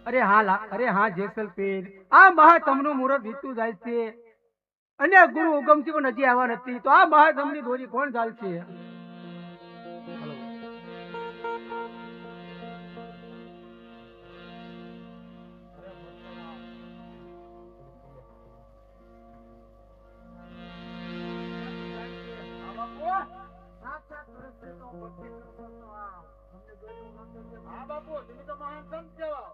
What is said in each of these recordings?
અરે હા જેસલ પીર, આ મહાતમનું મુહૂર્ત વીતતું જાય છે અને ગુરુ ઉગમથી પણ હજી આવ્યા નથી, તો આ મહાતમની દોરી કોણ ચાલશે? હા બાપુ, તમે તો મહાન સંત કહેવાઓ.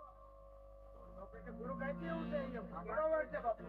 ગુરુ કઈ કેવું છે? બરોબર છે બાપુ.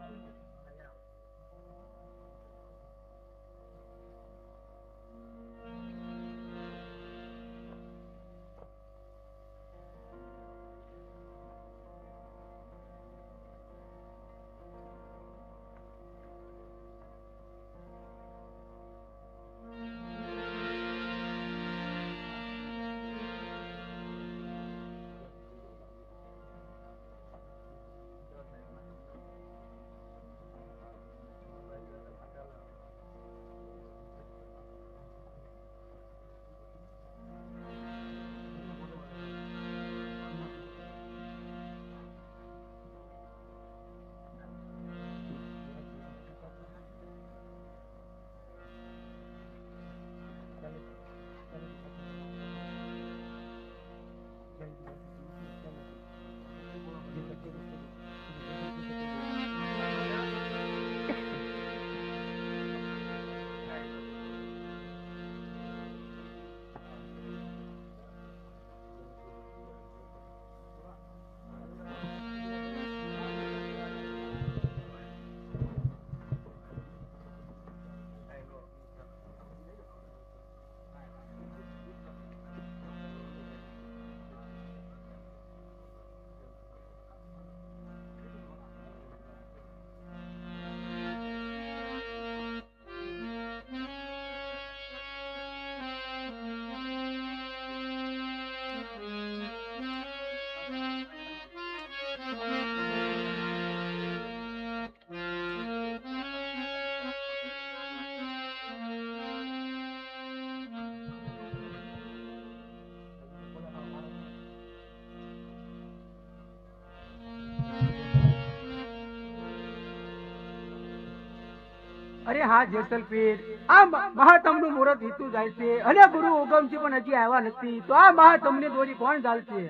અરે હા જેસલ પીર, આ મહાતમનું મુહૂર્ત વીતતું જાય છે અને ગુરુ ઉગમથી પણ હજી આવ્યા નથી, તો આ મહાતમની દોરી કોણ ચાલશે?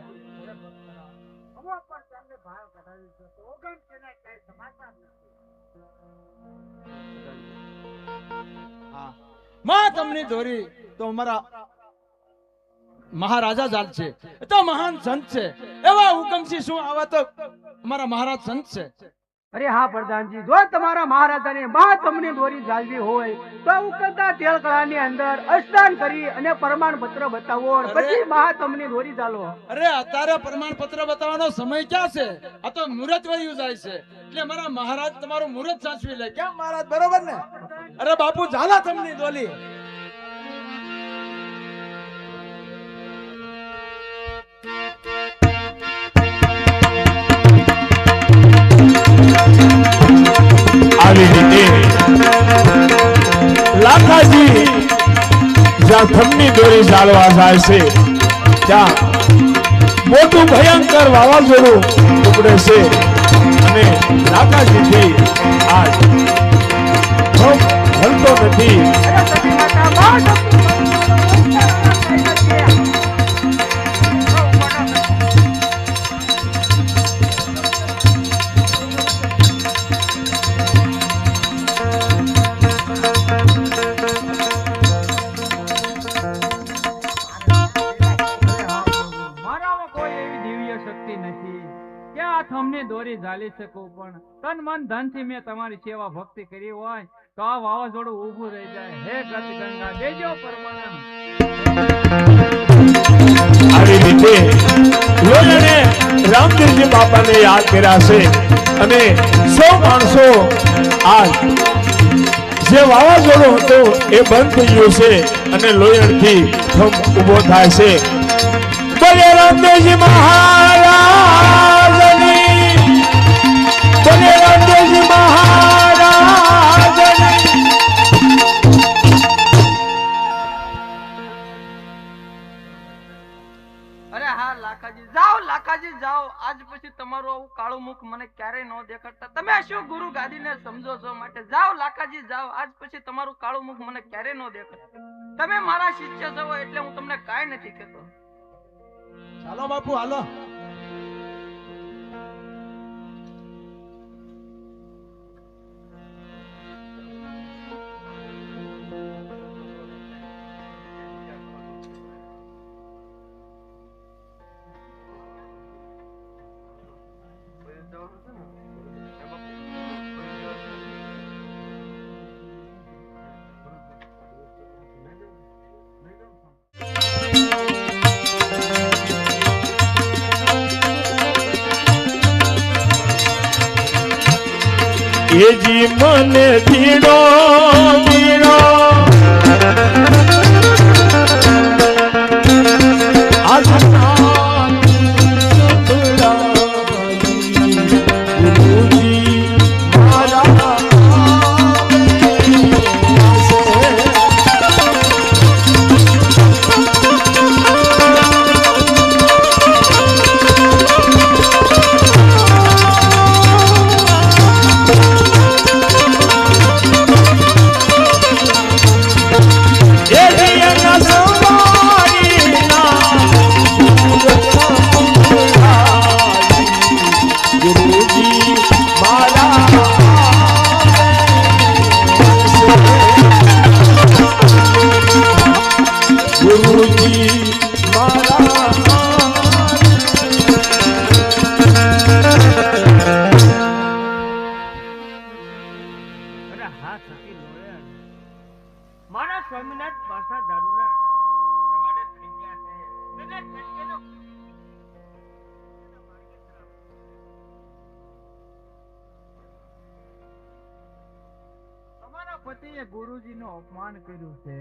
મહાતમની દોરી તો અમારા મહારાજા જાત છે, તો મહાન સંત છે. એવા હુકમસિંહ શું આવા તો અમારા મહારાજ સંત છે. અરે હા પ્રધાનજી, જો તમારા મહારાજાને મહાતમની દોરી ચાલવી હોય તો ઉકળતા તેલકળાની અંદર સ્નાન કરી અને પ્રમાણપત્ર બતાવો, પછી મહાતમની દોરી ચાલો. અરે અત્યારે પ્રમાણપત્ર બતાવવાનો સમય ક્યાં છે? આ તો મુહૂર્ત વયું જાય છે, એટલે મારા મહારાજ તમારું મુહૂર્ત સાચવી લે. કેમ મહારાજ, બરોબર ને? અરે બાપુ, ઝાલા તમની દોલી. આવી રીતે લાખાજી જ્યાં થમની દોરી ચાલવા જાય છે, ત્યાં મોટું ભયંકર વાવાઝોડું ઉપડે છે અને લાખાજીથી આ થમ હલતો નથી. દોરી ઝાલી શકું, પણ તન મન ધન થી મેં તમારી સેવા ભક્તિ કરી હોય તો આ વાવાઝોડું ઊભું રહી જાય. હે ગત ગંગા, દેજો પરમાનંદ. આવી રીતે લોકોને રામદેવજી બાપાને યાદ કર્યા છે અને 100 માણસો આ જે વાવાઝોડું હતું એ બંધ થઈ ગયું છે અને લોયણથી થંભ ઊભો થાય છે. બોલે રામદેવજી મહારાજની, બોલે રામદેવજી મહારાજની. આજ પછી તમારું આવું કાળું મુખ મને ક્યારેય ન દેખાડતા. તમે શું ગુરુ ગાદીને સમજો છો? માટે જાઓ લાખાજી જાઓ, આજ પછી તમારું કાળું મુખ મને ક્યારેય ન દેખાડતા. તમે મારા શિષ્ય છો એટલે હું તમને કાંઈ નથી કહેતો. ચાલો બાપુ હાલો. એ જી મને ધીડો ધીડો મારા સ્વામિનાથ પાસા દારૂના રવાડે થઈ ગયા છે. એટલે સત્યનો તમારા પતિએ ગુરુજીનું અપમાન કર્યું છે.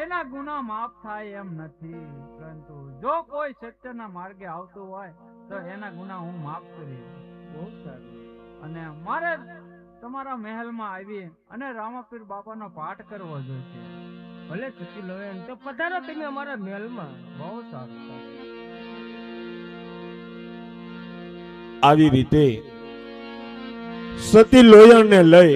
એના ગુના માફ થાય એમ નથી, પરંતુ જો કોઈ સત્યના માર્ગે આવતું હોય તો એના ગુના હું માફ કરીશ. બહુ સારું. અને મારે તમારા મહેલમાં આવી અને રામાપીર બાપાનો પાઠ કરવો જોઈએ. ભલે ચૂકી લો તો પધારો તમે અમારા મહેલમાં. બહુ સારું. આવી રીતે સતી લોયણને લઈ